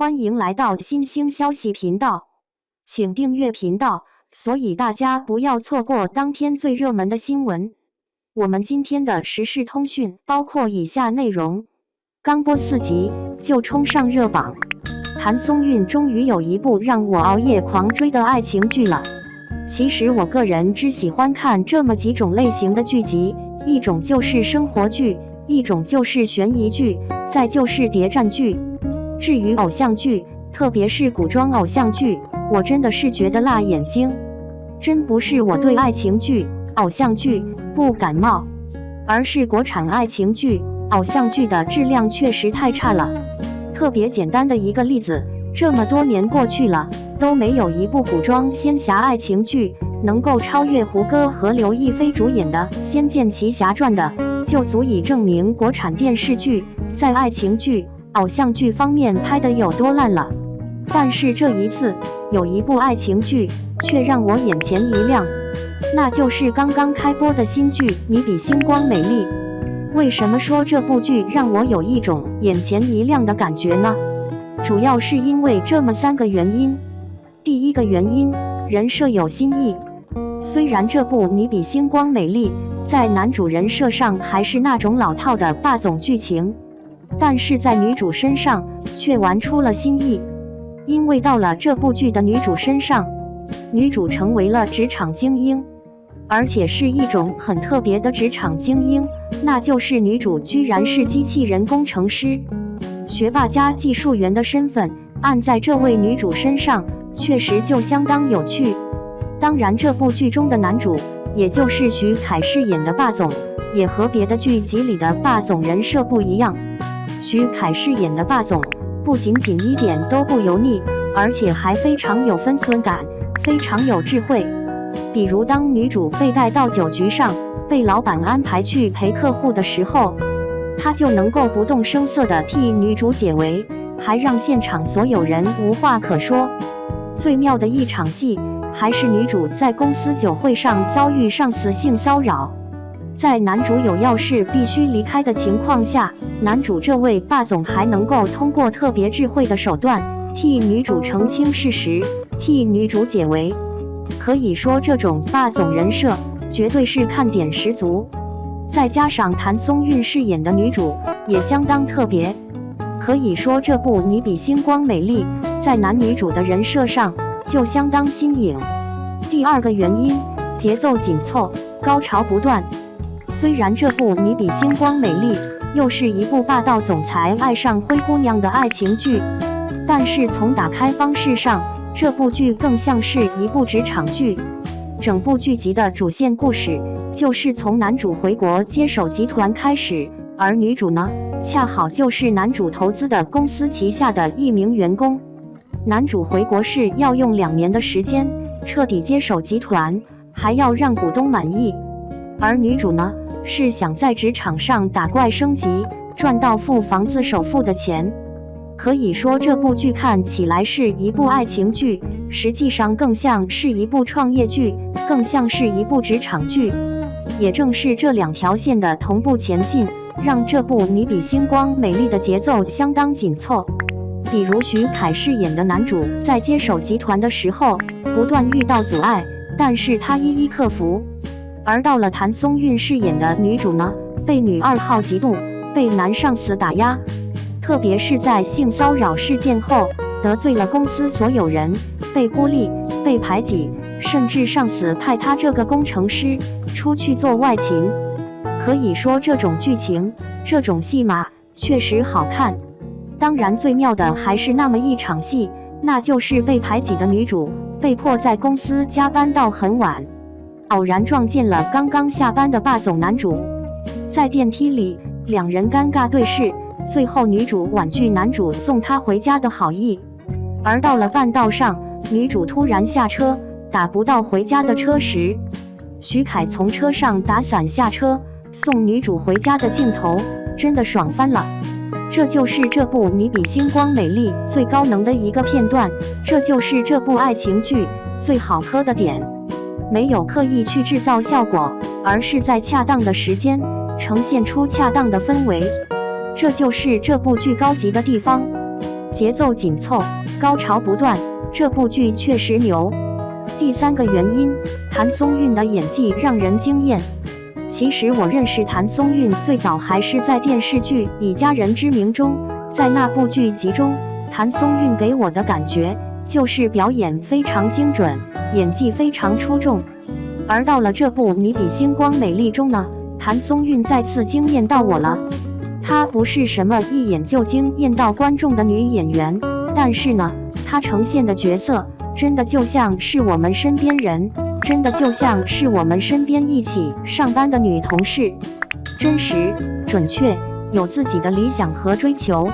欢迎来到新兴消息频道，请订阅频道，所以大家不要错过当天最热门的新闻。我们今天的时事通讯包括以下内容：刚播4集就冲上热榜，谭松韵终于有一部让我熬夜狂追的爱情剧了。其实我个人只喜欢看这么几种类型的剧集，一种就是生活剧，一种就是悬疑剧，再就是谍战剧。至于偶像剧，特别是古装偶像剧，我真的是觉得辣眼睛。真不是我对爱情剧、偶像剧不感冒，而是国产爱情剧、偶像剧的质量确实太差了。特别简单的一个例子，这么多年过去了，都没有一部古装仙侠爱情剧能够超越胡歌和刘亦菲主演的《仙剑奇侠传》的，就足以证明国产电视剧在爱情剧、偶像剧方面拍得有多烂了。但是这一次，有一部爱情剧却让我眼前一亮，那就是刚刚开播的新剧《你比星光美丽》。为什么说这部剧让我有一种眼前一亮的感觉呢？主要是因为这么3个原因。第一个原因，人设有新意。虽然这部《你比星光美丽》在男主人设上还是那种老套的霸总剧情，但是在女主身上却玩出了新意。因为到了这部剧的女主身上，女主成为了职场精英，而且是一种很特别的职场精英，那就是女主居然是机器人工程师，学霸加技术员的身份按在这位女主身上确实就相当有趣。当然这部剧中的男主，也就是徐凯饰演的霸总，也和别的剧集里的霸总人设不一样。徐凯饰演的霸总不仅仅一点都不油腻，而且还非常有分寸感，非常有智慧。比如当女主被带到酒局上，被老板安排去陪客户的时候，他就能够不动声色地替女主解围，还让现场所有人无话可说。最妙的一场戏，还是女主在公司酒会上遭遇上司性骚扰，在男主有要事必须离开的情况下，男主这位霸总还能够通过特别智慧的手段替女主澄清事实，替女主解围。可以说这种霸总人设绝对是看点十足。再加上谭松韵饰演的女主也相当特别，可以说这部《你比星光美丽》在男女主的人设上就相当新颖。第二个原因，节奏紧凑，高潮不断。虽然这部《你比星光美丽》又是一部霸道总裁爱上灰姑娘的爱情剧，但是从打开方式上，这部剧更像是一部职场剧。整部剧集的主线故事就是从男主回国接手集团开始，而女主呢，恰好就是男主投资的公司旗下的一名员工。男主回国是要用2年的时间彻底接手集团，还要让股东满意。而女主呢，是想在职场上打怪升级，赚到付房子首付的钱。可以说这部剧看起来是一部爱情剧，实际上更像是一部创业剧，更像是一部职场剧。也正是这2条线的同步前进，让这部《你比星光美丽》的节奏相当紧凑。比如徐凯饰演的男主在接手集团的时候，不断遇到阻碍，但是他一一克服。而到了谭松韵饰演的女主呢，被女2号嫉妒，被男上司打压，特别是在性骚扰事件后，得罪了公司所有人，被孤立，被排挤，甚至上司派她这个工程师出去做外勤。可以说这种剧情，这种戏码确实好看。当然最妙的还是那么一场戏，那就是被排挤的女主被迫在公司加班到很晚，偶然撞见了刚刚下班的霸总男主。在电梯里，2人尴尬对视，最后女主婉拒男主送她回家的好意。而到了半道上，女主突然下车，打不到回家的车时，徐凯从车上打伞下车送女主回家的镜头，真的爽翻了。这就是这部《你比星光美丽》最高能的一个片段，这就是这部爱情剧最好磕的点。没有刻意去制造效果，而是在恰当的时间呈现出恰当的氛围，这就是这部剧高级的地方。节奏紧凑，高潮不断，这部剧确实牛。第三个原因，谭松韵的演技让人惊艳。其实我认识谭松韵最早还是在电视剧《以家人之名》中，在那部剧集中，谭松韵给我的感觉就是表演非常精准，演技非常出众。而到了这部《你比星光美丽》中呢，谭松韵再次惊艳到我了。她不是什么一眼就惊艳到观众的女演员，但是呢，她呈现的角色真的就像是我们身边人，真的就像是我们身边一起上班的女同事，真实、准确，有自己的理想和追求。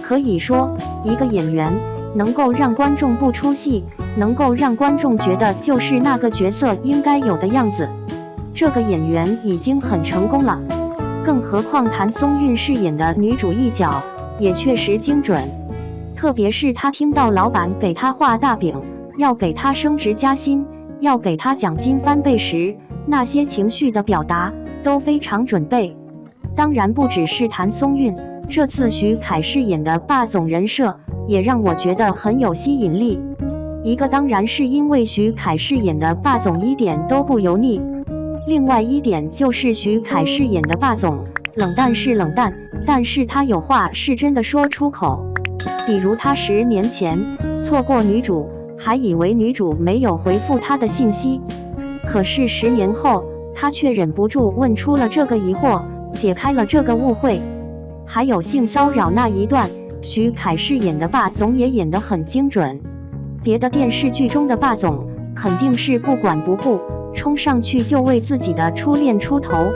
可以说，一个演员能够让观众不出戏，能够让观众觉得就是那个角色应该有的样子，这个演员已经很成功了。更何况谭松韵饰演的女主一角也确实精准，特别是她听到老板给她画大饼，要给她升职加薪，要给她奖金翻倍时，那些情绪的表达都非常准备。当然不只是谭松韵，这次徐凯饰演的霸总人设也让我觉得很有吸引力。一个当然是因为徐凯饰演的霸总一点都不油腻，另外一点就是徐凯饰演的霸总冷淡是冷淡，但是他有话是真的说出口。比如他10年前错过女主，还以为女主没有回复他的信息，可是10年后他却忍不住问出了这个疑惑，解开了这个误会。还有性骚扰那一段，徐凯饰演的霸总也演得很精准。别的电视剧中的霸总肯定是不管不顾，冲上去就为自己的初恋出头，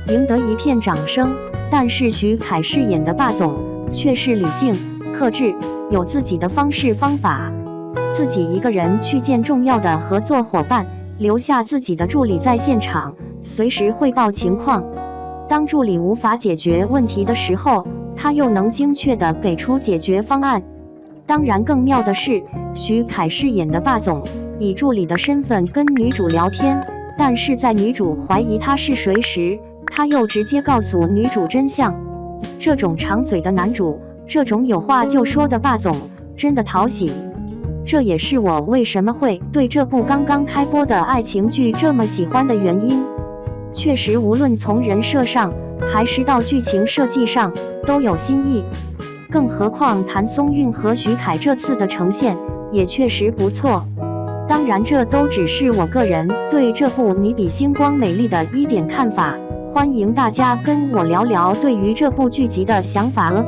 赢得一片掌声。但是徐凯饰演的霸总却是理性、克制，有自己的方式方法，自己一个人去见重要的合作伙伴，留下自己的助理在现场，随时汇报情况。当助理无法解决问题的时候，他又能精确地给出解决方案。当然更妙的是，徐凯饰演的霸总以助理的身份跟女主聊天，但是在女主怀疑他是谁时，他又直接告诉女主真相。这种长嘴的男主，这种有话就说的霸总，真的讨喜。这也是我为什么会对这部刚刚开播的爱情剧这么喜欢的原因。确实无论从人设上还是到剧情设计上都有新意，更何况谭松韵和徐凯这次的呈现也确实不错。当然这都只是我个人对这部《你比星光美丽》的一点看法，欢迎大家跟我聊聊对于这部剧集的想法哦。